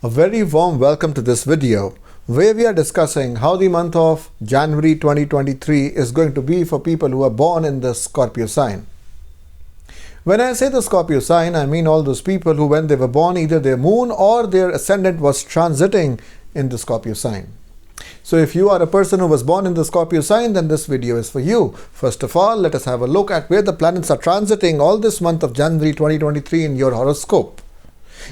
A very warm welcome to this video where we are discussing how the month of January 2023 is going to be for people who are born in the Scorpio sign. When I say the Scorpio sign, I mean all those people who when they were born either their moon or their ascendant was transiting in the Scorpio sign. So if you are a person who was born in the Scorpio sign, then this video is for you. First of all, let us have a look at where the planets are transiting all this month of January 2023 in your horoscope.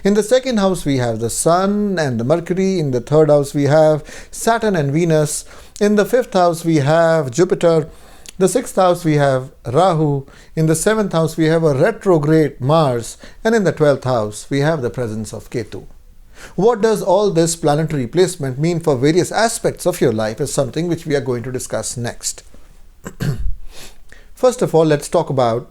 In the second house, we have the Sun and the Mercury. In the third house, we have Saturn and Venus. In the fifth house, we have Jupiter. The sixth house, we have Rahu. In the seventh house, we have a retrograde Mars. And in the 12th house, we have the presence of Ketu. What does all this planetary placement mean for various aspects of your life is something which we are going to discuss next. First of all, let's talk about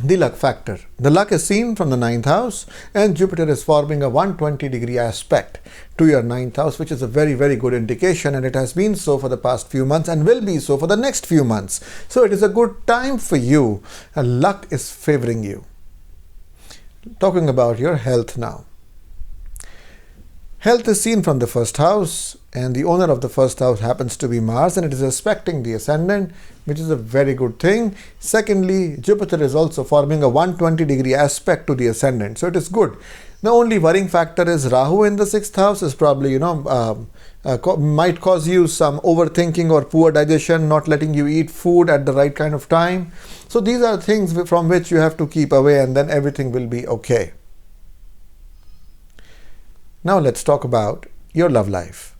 the luck factor. The luck is seen from the 9th house, and Jupiter is forming a 120-degree aspect to your 9th house, which is a very, very good indication, and it has been so for the past few months and will be so for the next few months. So it is a good time for you, and luck is favoring you. Talking about your health now. Health is seen from the first house, and the owner of the first house happens to be Mars, and it is aspecting the ascendant, which is a very good thing. Secondly, Jupiter is also forming a 120-degree aspect to the ascendant, so it is good. The only worrying factor is Rahu in the 6th house is probably, might cause you some overthinking or poor digestion, not letting you eat food at the right kind of time. So these are things from which you have to keep away, and then everything will be okay. Now let's talk about your love life.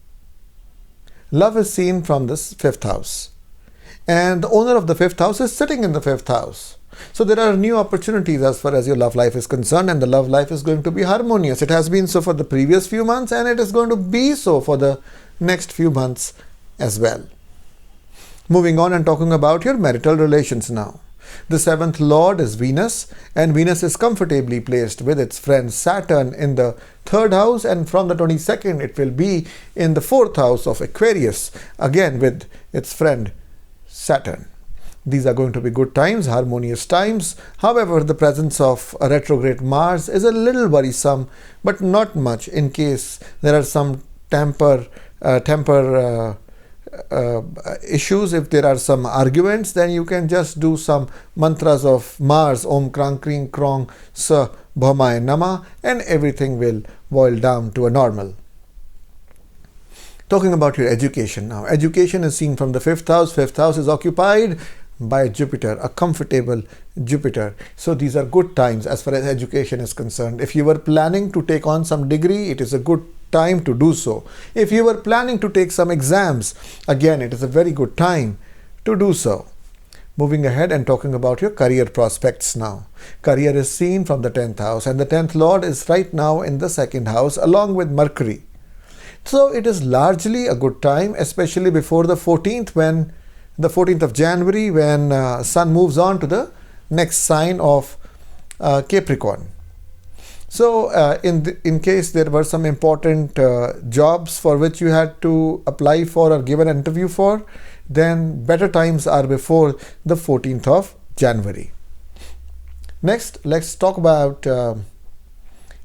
Love is seen from this 5th house. And the owner of the 5th house is sitting in the 5th house. So there are new opportunities as far as your love life is concerned, and the love life is going to be harmonious. It has been so for the previous few months, and it is going to be so for the next few months as well. Moving on and talking about your marital relations now. The 7th lord is Venus, and Venus is comfortably placed with its friend Saturn in the 3rd house, and from the 22nd it will be in the 4th house of Aquarius, again with its friend Saturn. These are going to be good times, harmonious times. However, the presence of a retrograde Mars is a little worrisome, but not much in case there are some temper issues. If there are some arguments, then you can just do some mantras of Mars, Om Krang Kring Krong Sa Bhamaya Nama, and everything will boil down to a normal. Talking about your education now. Education is seen from the 5th house. 5th house is occupied by Jupiter, a comfortable Jupiter. So these are good times as far as education is concerned. If you were planning to take on some degree, it is a good time to do so. If you were planning to take some exams, again, it is a very good time to do so. Moving ahead and talking about your career prospects now. Career is seen from the 10th house, and the 10th lord is right now in the 2nd house along with Mercury. So it is largely a good time, especially before the 14th of January, when Sun moves on to the next sign of Capricorn. So in case there were some important jobs for which you had to apply for or give an interview for, then better times are before the 14th of January. Next, let's talk about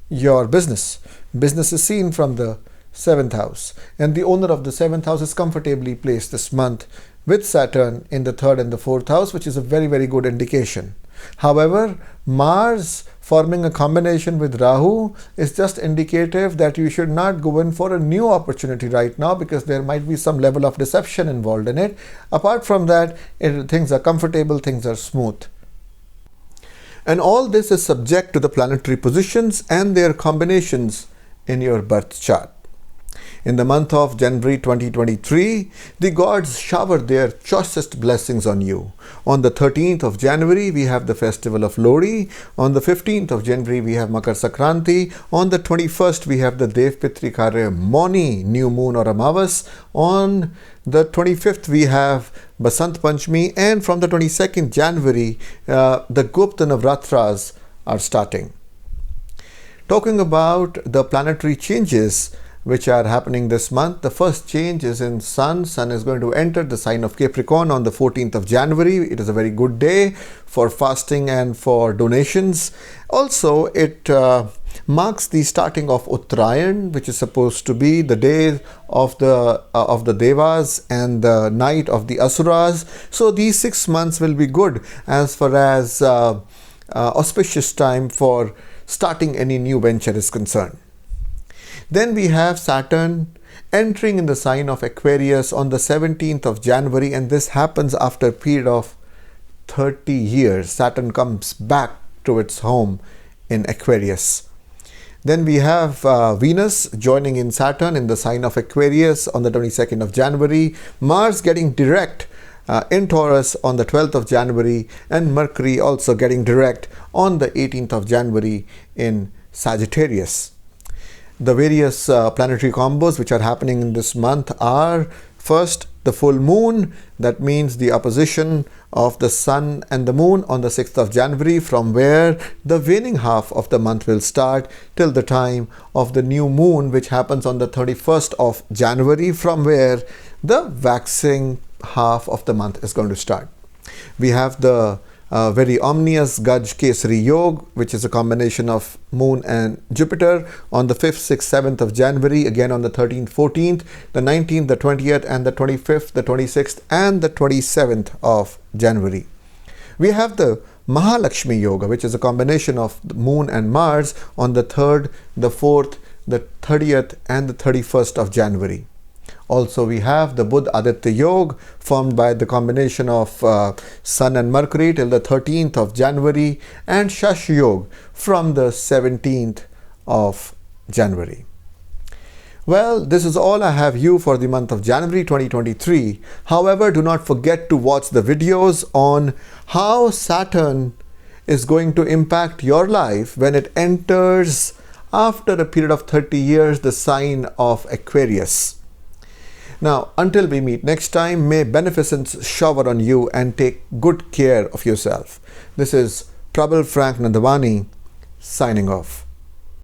your business. Business is seen from the 7th house, and the owner of the 7th house is comfortably placed this month with Saturn in the 3rd and the 4th house, which is a very, very good indication. However, Mars forming a combination with Rahu is just indicative that you should not go in for a new opportunity right now, because there might be some level of deception involved in it. Apart from that, things are comfortable, things are smooth. And all this is subject to the planetary positions and their combinations in your birth chart. In the month of January 2023, the gods shower their choicest blessings on you. On the 13th of January, we have the festival of Lodi. On the 15th of January, we have Makar Sankranti. On the 21st, we have the Dev Pitri Karya Mauni, new moon or Amavas. On the 25th, we have Basant Panchami. And from the 22nd January, the Gupta Navratras are starting. Talking about the planetary changes which are happening this month. The first change is in Sun. Sun is going to enter the sign of Capricorn on the 14th of January. It is a very good day for fasting and for donations. Also, it marks the starting of Uttarayan, which is supposed to be the day of the Devas and the night of the Asuras. So these 6 months will be good as far as auspicious time for starting any new venture is concerned. Then we have Saturn entering in the sign of Aquarius on the 17th of January, and this happens after a period of 30 years. Saturn comes back to its home in Aquarius. Then we have Venus joining in Saturn in the sign of Aquarius on the 22nd of January, Mars getting direct in Taurus on the 12th of January, and Mercury also getting direct on the 18th of January in Sagittarius. The various planetary combos which are happening in this month are: first, the full moon, that means the opposition of the sun and the moon on the 6th of January, from where the waning half of the month will start till the time of the new moon, which happens on the 31st of January, from where the waxing half of the month is going to start. We have the very ominous Gaj Kesari Yoga, which is a combination of Moon and Jupiter on the 5th, 6th, 7th of January, again on the 13th, 14th, the 19th, the 20th, and the 25th, the 26th, and the 27th of January. We have the Mahalakshmi Yoga, which is a combination of the Moon and Mars on the 3rd, the 4th, the 30th, and the 31st of January. Also, we have the Buddha Aditya Yoga, formed by the combination of Sun and Mercury till the 13th of January, and Shash Yoga from the 17th of January. Well, this is all I have you for the month of January 2023. However, do not forget to watch the videos on how Saturn is going to impact your life when it enters, after a period of 30 years, the sign of Aquarius. Now, until we meet next time, may beneficence shower on you and take good care of yourself. This is Prabal Frank Nandwani signing off.